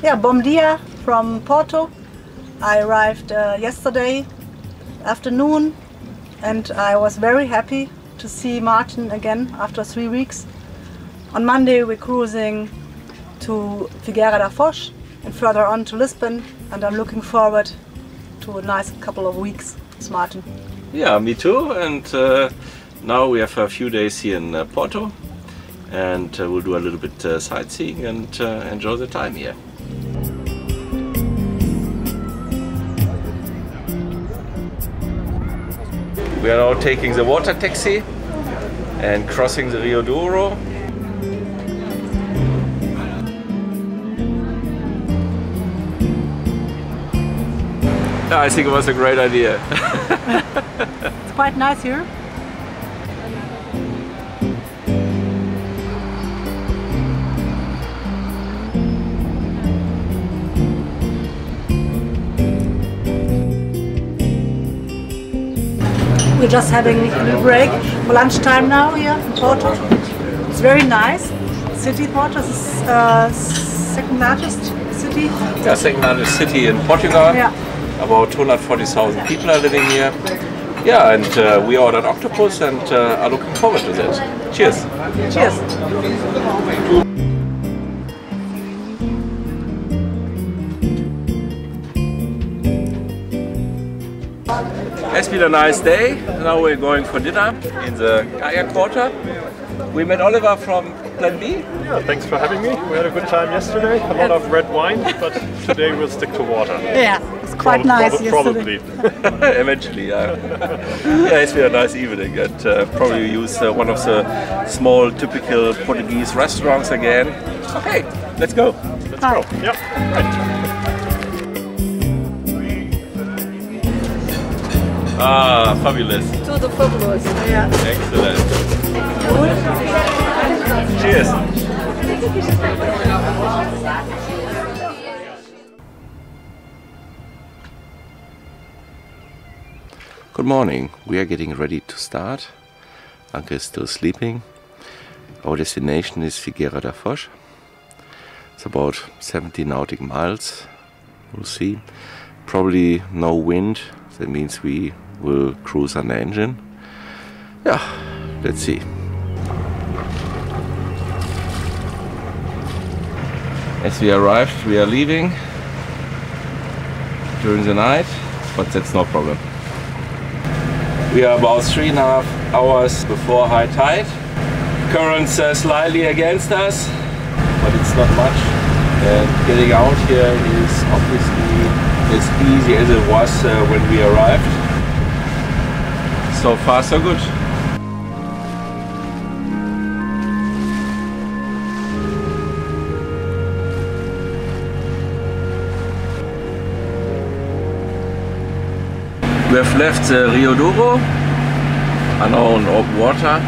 Yeah, bom dia from Porto. I arrived yesterday afternoon and I was very happy to see Martin again after 3 weeks. On Monday we're cruising to Figueira da Foz and further on to Lisbon, and I'm looking forward to a nice couple of weeks with Martin. Yeah, me too, and now we have a few days here in Porto, and we'll do a little bit sightseeing and enjoy the time here. We are now taking the water taxi and crossing the Rio Douro. Yeah, I think it was a great idea. It's quite nice here. We're just having a little break for lunchtime now here in Porto. It's very nice. City Porto is second largest city. Yeah, second largest city in Portugal. Yeah. About 240,000 people are living here. Yeah, and we ordered octopus and are looking forward to that. Cheers! Cheers! It's been a nice day. Now we're going for dinner in the Gaia Quarter. We met Oliver from Plan B. Yeah, thanks for having me. We had a good time yesterday. A lot of red wine, but today we'll stick to water. Yeah, it's quite nice yesterday. Probably. Eventually, yeah. Yeah, it's been a nice evening, and probably use one of the small typical Portuguese restaurants again. Okay, let's go. Let's go. Yeah, right. Ah, fabulous. Tudo fabuloso. Yeah. Excellent. Cheers. Good morning. We are getting ready to start. Anke is still sleeping. Our destination is Figueira da Foz. It's about 70 nautical miles. We'll see. Probably no wind. That means we will cruise on the engine. Yeah, let's see. As we arrived, we are leaving during the night, but that's no problem. We are about 3.5 hours before high tide. Currents slightly against us, but it's not much. And getting out here is obviously as easy as it was when we arrived. So far so good. We have left Rio Douro, are now on open water.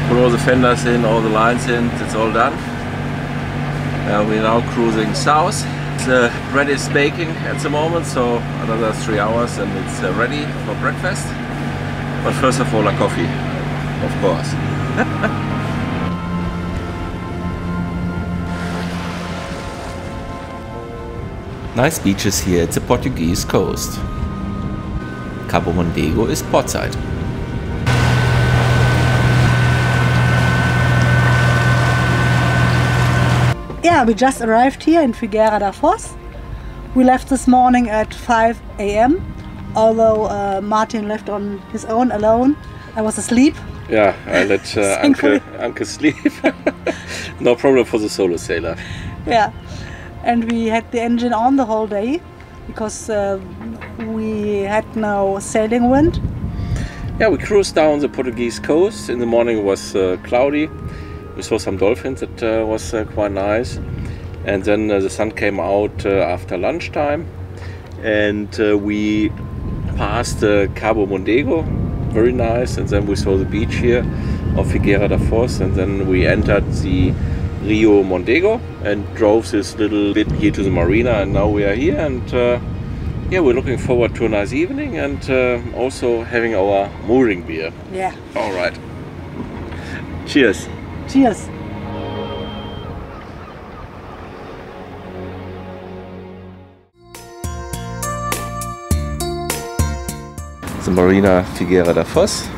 Put all the fenders in, all the lines in, it's all done. We're now cruising south. The bread is baking at the moment, so another 3 hours and it's ready for breakfast. But first of all, a coffee, of course. Nice beaches here at the Portuguese coast. Cabo Mondego is portside. Yeah, we just arrived here in Figueira da Foz. We left this morning at 5 a.m. Although Martin left on his own alone. I was asleep. Yeah, I let Anke sleep. No problem for the solo sailor. Yeah, and we had the engine on the whole day because we had no sailing wind. Yeah, we cruised down the Portuguese coast. In the morning it was cloudy. We saw some dolphins, that was quite nice. And then the sun came out after lunchtime, and we passed Cabo Mondego, very nice, and then we saw the beach here of Figueira da Foz, and then we entered the Rio Mondego and drove this little bit here to the marina, and now we are here, and yeah, we're looking forward to a nice evening and also having our mooring beer. Yeah. All right. Cheers. Cheers. the Marina Figueira da Foz.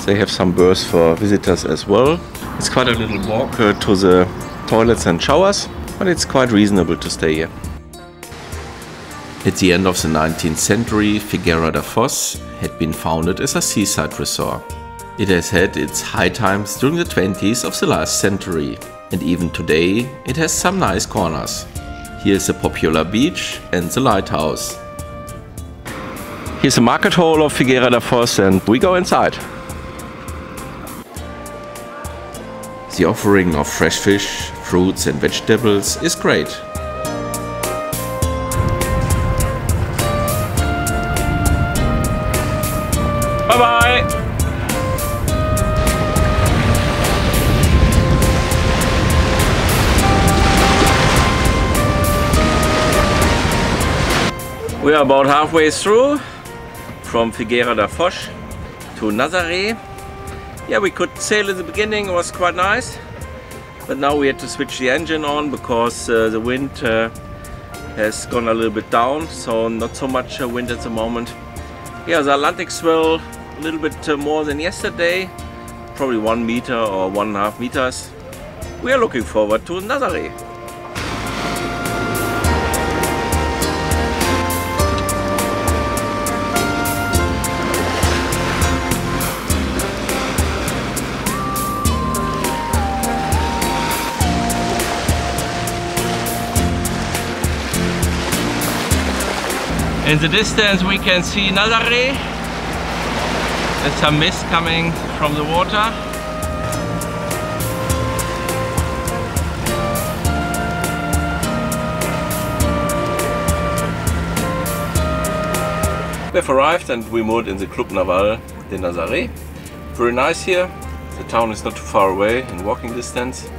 They have some berths for visitors as well. It's quite a little walk to the toilets and showers, but it's quite reasonable to stay here. At the end of the 19th century, Figueira da Foz had been founded as a seaside resort. It has had its high times during the 20s of the last century, and even today it has some nice corners. Here is a popular beach and the lighthouse. Here's the market hall of Figueira da Foz and we go inside. The offering of fresh fish, fruits and vegetables is great. Bye-bye! We are about halfway through from Figueira da Foz to Nazaré. Yeah, we could sail at the beginning, it was quite nice, but now we had to switch the engine on because the wind has gone a little bit down, so not so much wind at the moment. Yeah, the Atlantic swell a little bit more than yesterday, probably 1 meter or 1.5 meters. We are looking forward to Nazaré. In the distance we can see Nazaré. There's some mist coming from the water. We have arrived and we moored in the Club Naval de Nazaré. Very nice here. The town is not too far away in walking distance.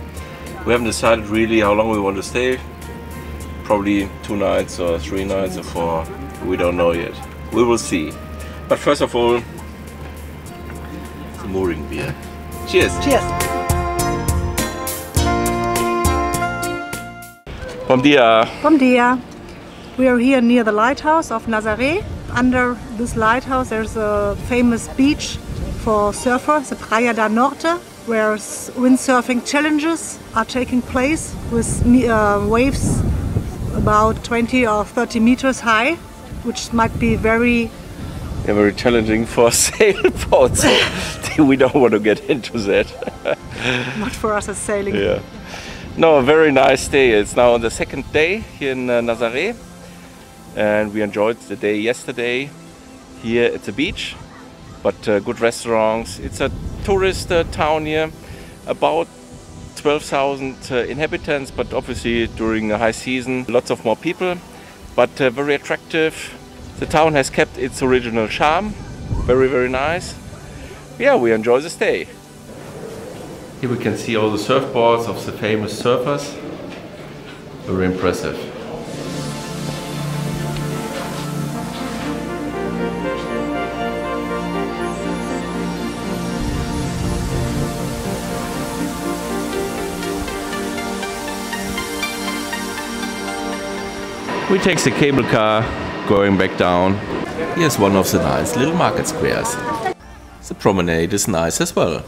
We haven't decided really how long we want to stay. Probably 2 nights or 3 nights or 4. We don't know yet. We will see. But first of all, the mooring beer. Cheers! Cheers! Bom dia! Bom dia! We are here near the lighthouse of Nazaré. Under this lighthouse there's a famous beach for surfers, the Praia da Norte, where windsurfing challenges are taking place with waves about 20 or 30 meters high, which might be very challenging for sailboats. So we don't want to get into that. Not for us as sailing. Yeah. No, a very nice day. It's now on the 2nd day here in Nazaré, and we enjoyed the day yesterday here at the beach. But good restaurants. It's a tourist town here, about 12,000 inhabitants, but obviously during the high season lots of more people, but very attractive. The town has kept its original charm. Very nice. Yeah, we enjoy the stay. Here we can see all the surfboards of the famous surfers. Very impressive. We take the cable car going back down. Here's one of the nice little market squares. The promenade is nice as well.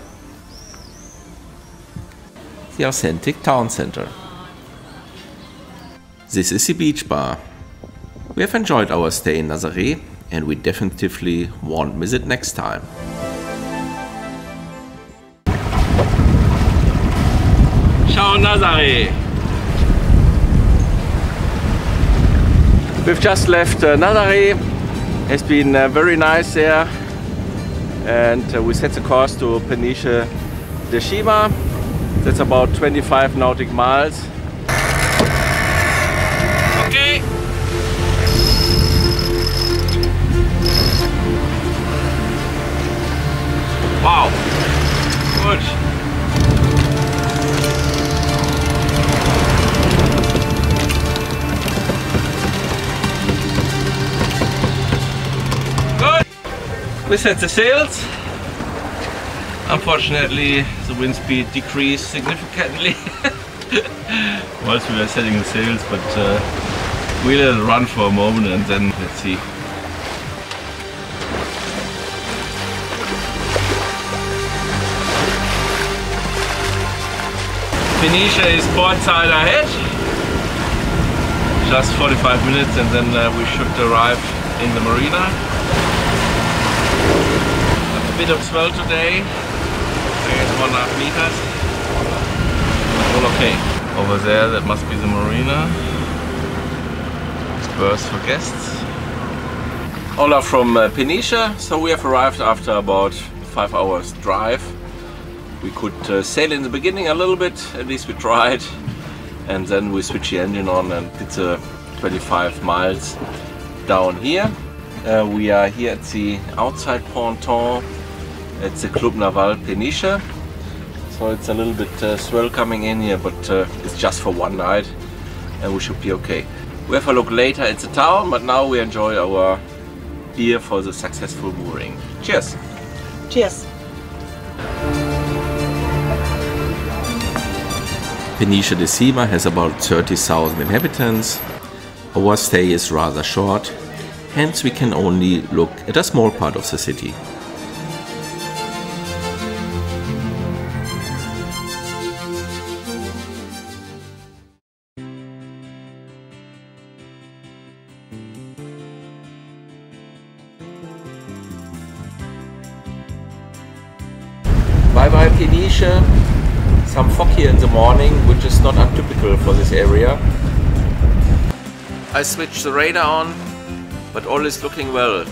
The authentic town center. This is the beach bar. We have enjoyed our stay in Nazaré and we definitively won't miss it next time. Ciao Nazaré! We've just left Nazaré. It's been very nice there, and we set the course to Peniche de Cima. That's about 25 nautic miles. Okay. Wow. Good. We set the sails. Unfortunately, the wind speed decreased significantly whilst we were setting the sails, but we let it run for a moment and then let's see. Peniche is port side ahead. Just 45 minutes and then we should arrive in the marina. A bit of swell today, I guess 1.5 meters. All okay. Over there, that must be the marina. Berths for guests. Hola from Peniche. So we have arrived after about 5 hours drive. We could sail in the beginning a little bit, at least we tried. And then we switched the engine on and did 25 miles down here. We are here at the outside ponton at the Club Naval Peniche. So it's a little bit swell coming in here, but it's just for one night and we should be okay. We have a look later at the town, but now we enjoy our beer for the successful mooring. Cheers! Cheers! Peniche de Cima has about 30,000 inhabitants. Our stay is rather short, hence we can only look at a small part of the city. Bye bye Peniche. Some fog here in the morning, which is not untypical for this area. I switched the radar on, but all is looking well.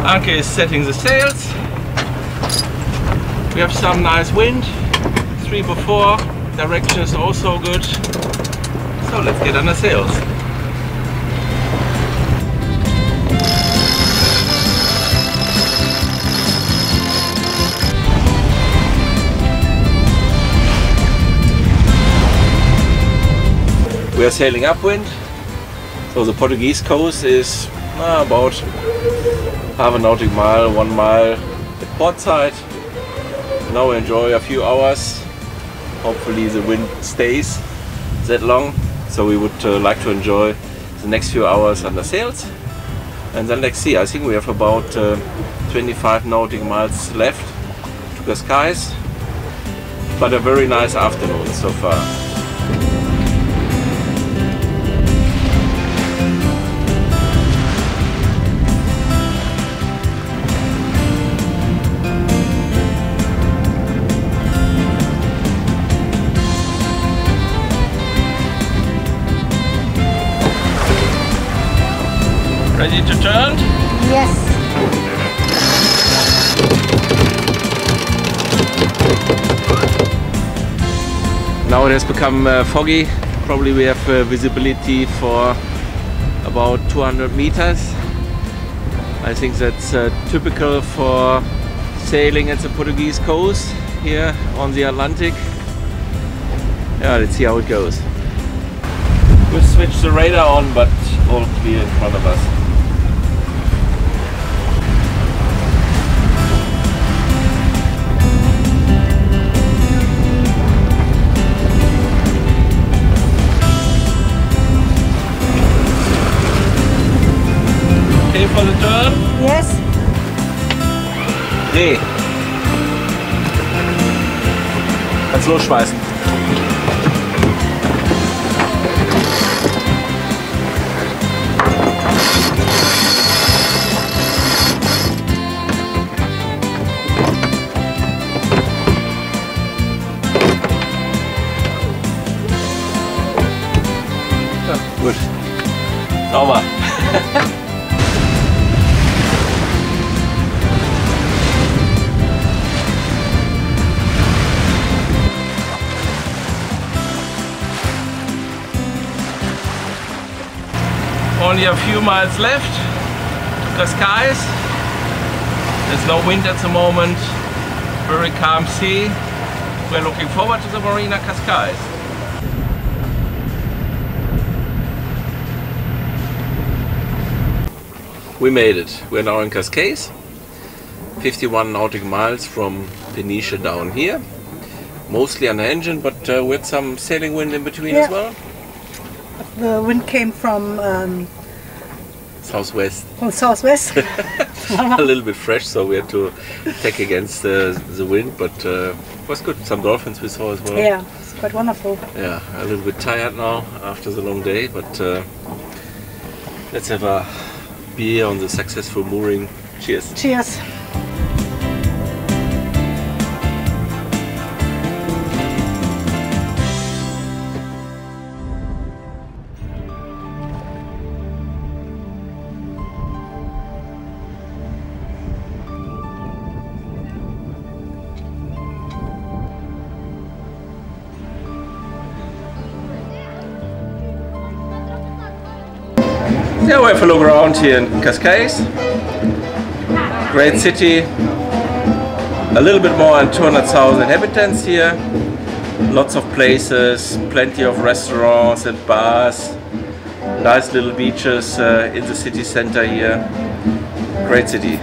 Anke is setting the sails. We have some nice wind, 3/4. Direction is also good. So let's get under sails. We are sailing upwind. So the Portuguese coast is about half a nautical mile, 1 mile at port side. Now we enjoy a few hours. Hopefully the wind stays that long, so we would like to enjoy the next few hours under sails. And then let's see, I think we have about 25 nautical miles left to Cascais, but a very nice afternoon so far. Ready to turn? Yes. Now it has become foggy. Probably we have visibility for about 200 meters. I think that's typical for sailing at the Portuguese coast here on the Atlantic. Yeah, let's see how it goes. We'll switch the radar on, but all clear in front of us. Okay for the turn? Yes. Dreh. Kannst losschmeißen. Ja, gut. Sauber. Only a few miles left to Cascais. There's no wind at the moment, very calm sea. We're looking forward to the marina Cascais. We made it. We're now in Cascais, 51 nautical miles from Peniche down here. Mostly under engine, but with some sailing wind in between as well. The wind came from southwest. from southwest. A little bit fresh, so we had to take against the wind, but it was good. Some dolphins we saw as well. Yeah, it's quite wonderful. Yeah, a little bit tired now after the long day, but let's have a beer on the successful mooring. Cheers. Cheers. Yeah, we have a look around here in Cascais. Great city. A little bit more than 200,000 inhabitants here. Lots of places, plenty of restaurants and bars. Nice little beaches in the city center here. Great city.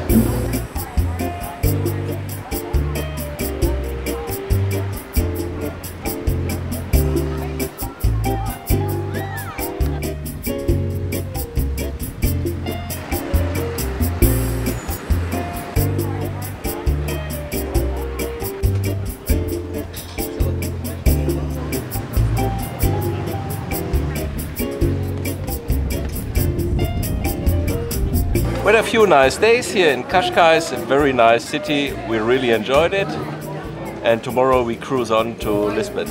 We had a few nice days here in Cascais, a very nice city. We really enjoyed it. And tomorrow we cruise on to Lisbon.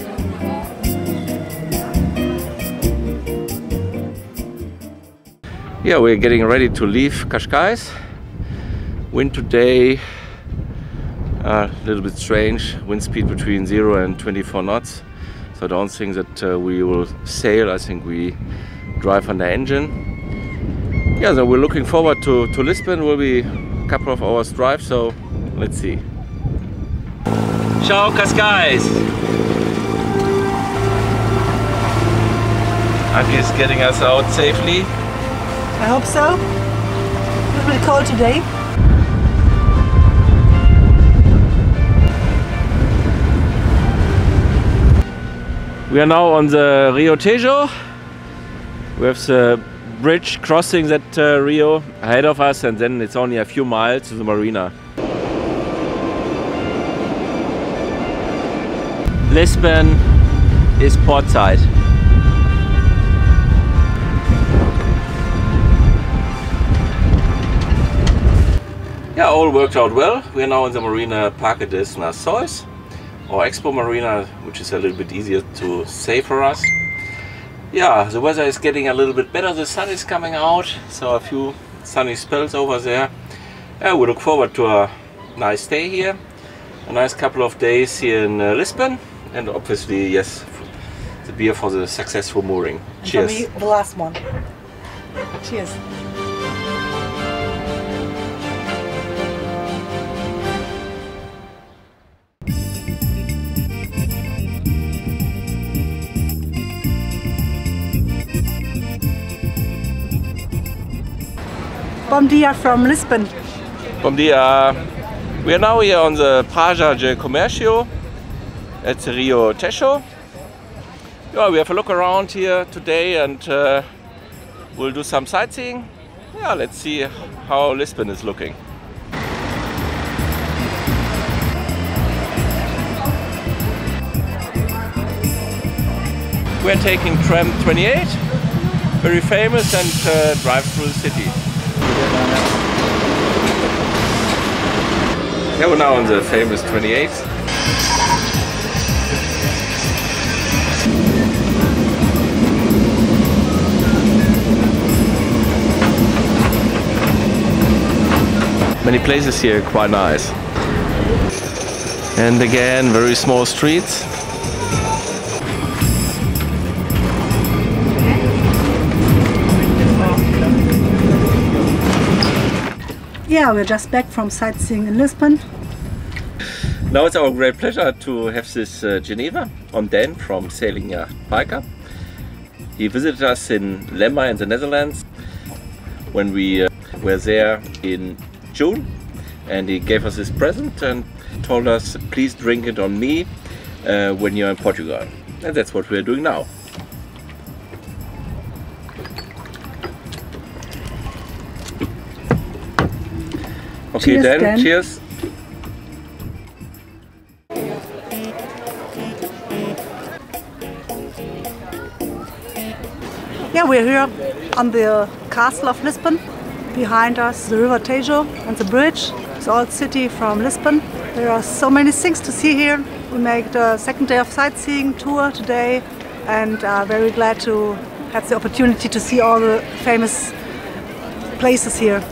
Yeah, we're getting ready to leave Cascais. Wind today, a little bit strange. Wind speed between 0 and 24 knots. So I don't think that we will sail. I think we drive on the engine. Yeah, so we're looking forward to Lisbon. Will be a couple of hours drive, so let's see. Ciao, Cascais! Anke is getting us out safely. I hope so. A little bit cold today. We are now on the Rio Tejo. We have the bridge crossing that Rio ahead of us, and then it's only a few miles to the marina. Lisbon is portside. Yeah, all worked out well. We are now in the marina Parque das Nações, or Expo Marina, which is a little bit easier to say for us. Yeah, the weather is getting a little bit better. The sun is coming out, so a few sunny spells over there. Yeah, we look forward to a nice stay here, a nice couple of days here in Lisbon, and obviously, yes, the beer for the successful mooring. And cheers. for me, the last one. Cheers. Bom dia from Lisbon. Bom dia. We are now here on the Praia de Comércio at the Rio Tejo. Yeah, we have a look around here today, and we'll do some sightseeing. Yeah, let's see how Lisbon is looking. We're taking tram 28, very famous, and drive through the city. Yeah, we're now on the famous 28. Many places here, quite nice. And again, very small streets. Yeah, we're just back from sightseeing in Lisbon. Now it's our great pleasure to have this Geneva on Dan from Sailing Yacht Biker. He visited us in Lemmer in the Netherlands when we were there in June, and he gave us this present and told us, please drink it on me when you're in Portugal. And that's what we're doing now. Okay, cheers then cheers. Yeah, we're here on the castle of Lisbon. Behind us the river Tejo and the bridge, the old city from Lisbon. There are so many things to see here. We make the second day of sightseeing tour today and are very glad to have the opportunity to see all the famous places here.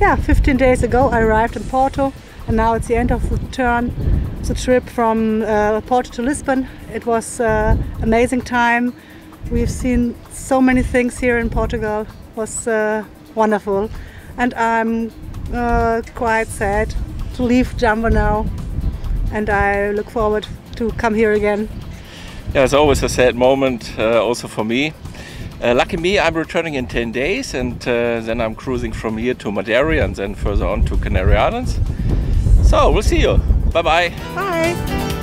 Yeah, 15 days ago I arrived in Porto, and now it's the end of the trip from Porto to Lisbon. It was an amazing time. We've seen so many things here in Portugal. It was wonderful, and I'm quite sad to leave Jambo now, and I look forward to come here again. Yeah, it's always a sad moment also for me. Lucky me, I'm returning in 10 days, and then I'm cruising from here to Madeira and then further on to Canary Islands. So we'll see you. Bye-bye. Bye.